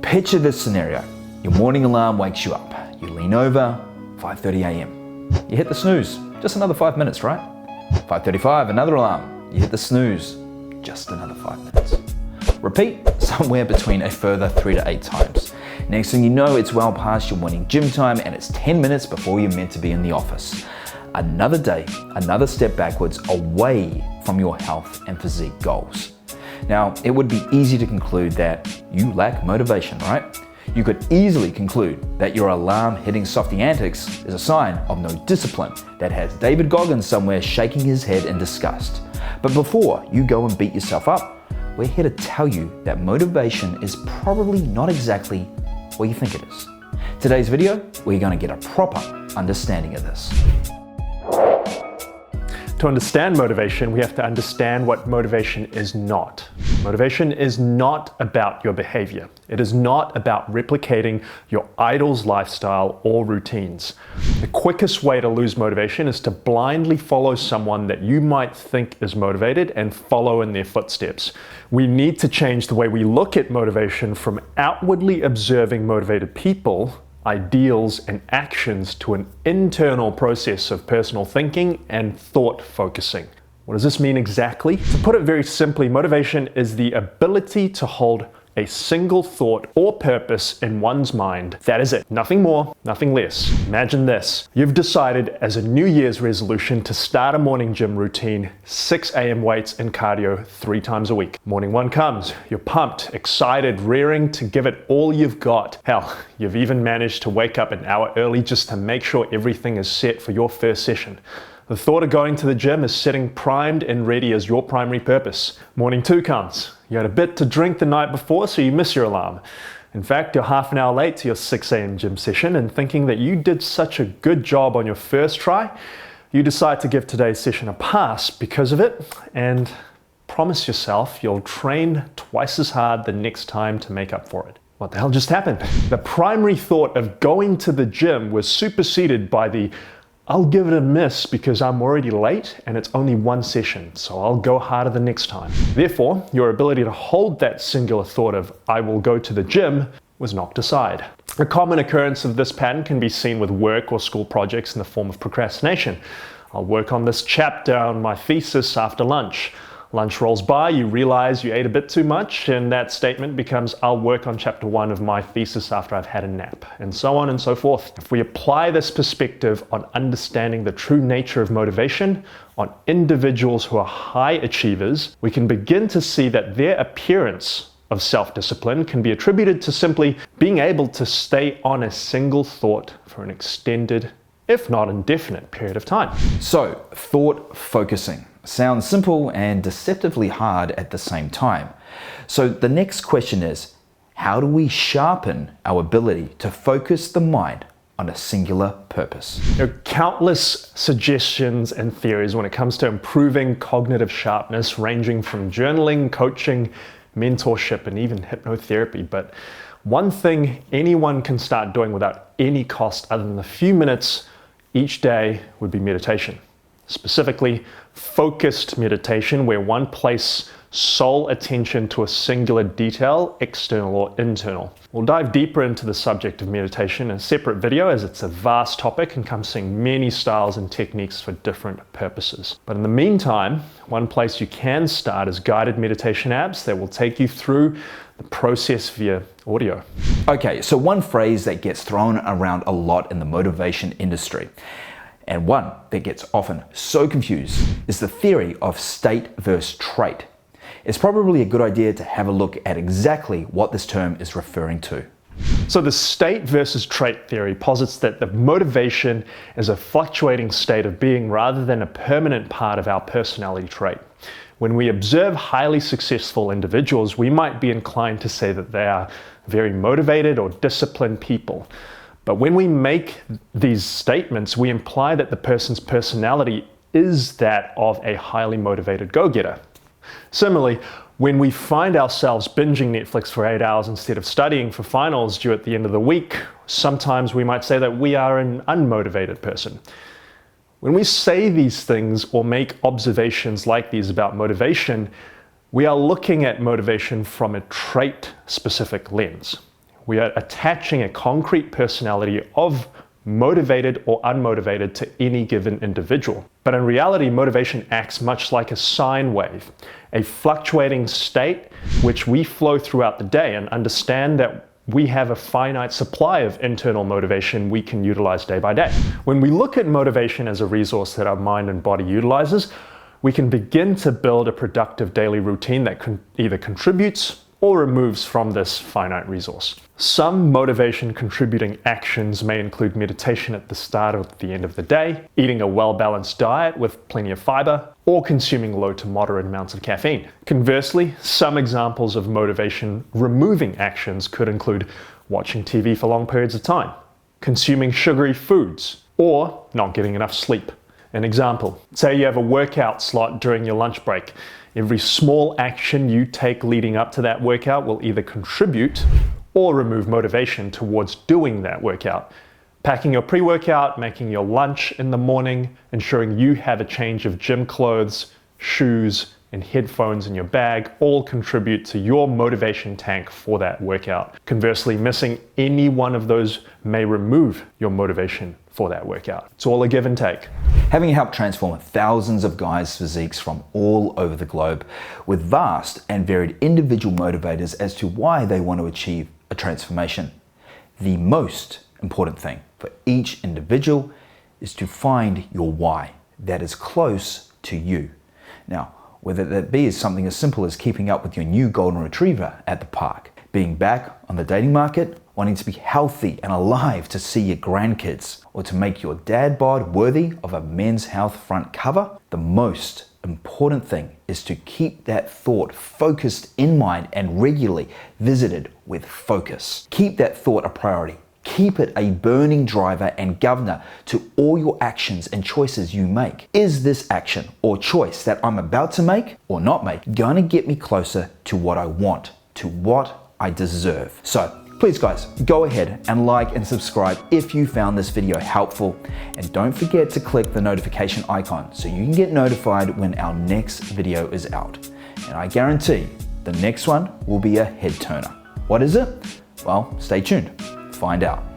Picture this scenario. Your morning alarm wakes you up. You lean over, 5:30 a.m. You hit the snooze, just another 5 minutes, right? 5:35, another alarm. You hit the snooze, just another 5 minutes. Repeat somewhere between a further 3 to 8 times. Next thing you know, it's well past your morning gym time and it's 10 minutes before you're meant to be in the office. Another day, another step backwards away from your health and physique goals. Now, it would be easy to conclude that you lack motivation, right? You could easily conclude that your alarm hitting softy antics is a sign of no discipline that has David Goggins somewhere shaking his head in disgust. But before you go and beat yourself up, we're here to tell you that motivation is probably not exactly what you think it is. Today's video, we're going to get a proper understanding of this. To understand motivation, we have to understand what motivation is not. Motivation is not about your behavior. It is not about replicating your idol's lifestyle or routines. The quickest way to lose motivation is to blindly follow someone that you might think is motivated and follow in their footsteps. We need to change the way we look at motivation from outwardly observing motivated people, ideals, and actions to an internal process of personal thinking and thought focusing. What does this mean exactly? To put it very simply, motivation is the ability to hold a single thought or purpose in one's mind. That is it. Nothing more, nothing less. Imagine this. You've decided as a New Year's resolution to start a morning gym routine, 6 a.m. weights and cardio 3 times a week. Morning one comes. You're pumped, excited, rearing to give it all you've got. Hell, you've even managed to wake up an hour early just to make sure everything is set for your first session. The thought of going to the gym is sitting primed and ready as your primary purpose. Morning two comes. You had a bit to drink the night before, so you miss your alarm. In fact, you're half an hour late to your 6 a.m. gym session, and thinking that you did such a good job on your first try, you decide to give today's session a pass because of it, and promise yourself you'll train twice as hard the next time to make up for it. What the hell just happened? The primary thought of going to the gym was superseded by the I'll give it a miss because I'm already late and it's only one session, so I'll go harder the next time. Therefore, your ability to hold that singular thought of I will go to the gym was knocked aside. A common occurrence of this pattern can be seen with work or school projects in the form of procrastination. I'll work on this chapter on my thesis after lunch. Lunch rolls by, you realize you ate a bit too much, and that statement becomes, I'll work on chapter 1 of my thesis after I've had a nap, and so on and so forth. If we apply this perspective on understanding the true nature of motivation on individuals who are high achievers, we can begin to see that their appearance of self-discipline can be attributed to simply being able to stay on a single thought for an extended, if not indefinite, period of time. So, thought focusing. Sounds simple and deceptively hard at the same time. So the next question is, how do we sharpen our ability to focus the mind on a singular purpose? There are countless suggestions and theories when it comes to improving cognitive sharpness, ranging from journaling, coaching, mentorship, and even hypnotherapy. But one thing anyone can start doing without any cost other than a few minutes each day would be meditation. Specifically, focused meditation where one places sole attention to a singular detail, external or internal. We'll dive deeper into the subject of meditation in a separate video as it's a vast topic encompassing many styles and techniques for different purposes. But in the meantime, one place you can start is guided meditation apps that will take you through the process via audio. Okay, so one phrase that gets thrown around a lot in the motivation industry, and one that gets often so confused, is the theory of state versus trait. It's probably a good idea to have a look at exactly what this term is referring to. So the state versus trait theory posits that the motivation is a fluctuating state of being rather than a permanent part of our personality trait. When we observe highly successful individuals, we might be inclined to say that they are very motivated or disciplined people. But when we make these statements, we imply that the person's personality is that of a highly motivated go-getter. Similarly, when we find ourselves binging Netflix for 8 hours instead of studying for finals due at the end of the week, sometimes we might say that we are an unmotivated person. When we say these things or make observations like these about motivation, we are looking at motivation from a trait-specific lens. We are attaching a concrete personality of motivated or unmotivated to any given individual. But in reality, motivation acts much like a sine wave, a fluctuating state which we flow throughout the day, and understand that we have a finite supply of internal motivation we can utilize day by day. When we look at motivation as a resource that our mind and body utilizes, we can begin to build a productive daily routine that either contributes or removes from this finite resource. Some motivation contributing actions may include meditation at the start or the end of the day, eating a well-balanced diet with plenty of fiber, or consuming low to moderate amounts of caffeine. Conversely, some examples of motivation removing actions could include watching TV for long periods of time, consuming sugary foods, or not getting enough sleep. An example, say you have a workout slot during your lunch break. Every small action you take leading up to that workout will either contribute or remove motivation towards doing that workout. Packing your pre-workout, making your lunch in the morning, ensuring you have a change of gym clothes, shoes, and headphones in your bag all contribute to your motivation tank for that workout. Conversely, missing any one of those may remove your motivation for that workout. It's all a give and take. Having helped transform thousands of guys' physiques from all over the globe with vast and varied individual motivators as to why they want to achieve a transformation. The most important thing for each individual is to find your why that is close to you. Now, whether that be something as simple as keeping up with your new golden retriever at the park, being back on the dating market, wanting to be healthy and alive to see your grandkids, or to make your dad bod worthy of a Men's Health front cover, the most important thing is to keep that thought focused in mind and regularly visited with focus. Keep that thought a priority. Keep it a burning driver and governor to all your actions and choices you make. Is this action or choice that I'm about to make or not make gonna get me closer to what I want, to what I deserve? So please guys, go ahead and like and subscribe if you found this video helpful, and don't forget to click the notification icon so you can get notified when our next video is out. And I guarantee the next one will be a head turner. What is it? Well, stay tuned. Find out.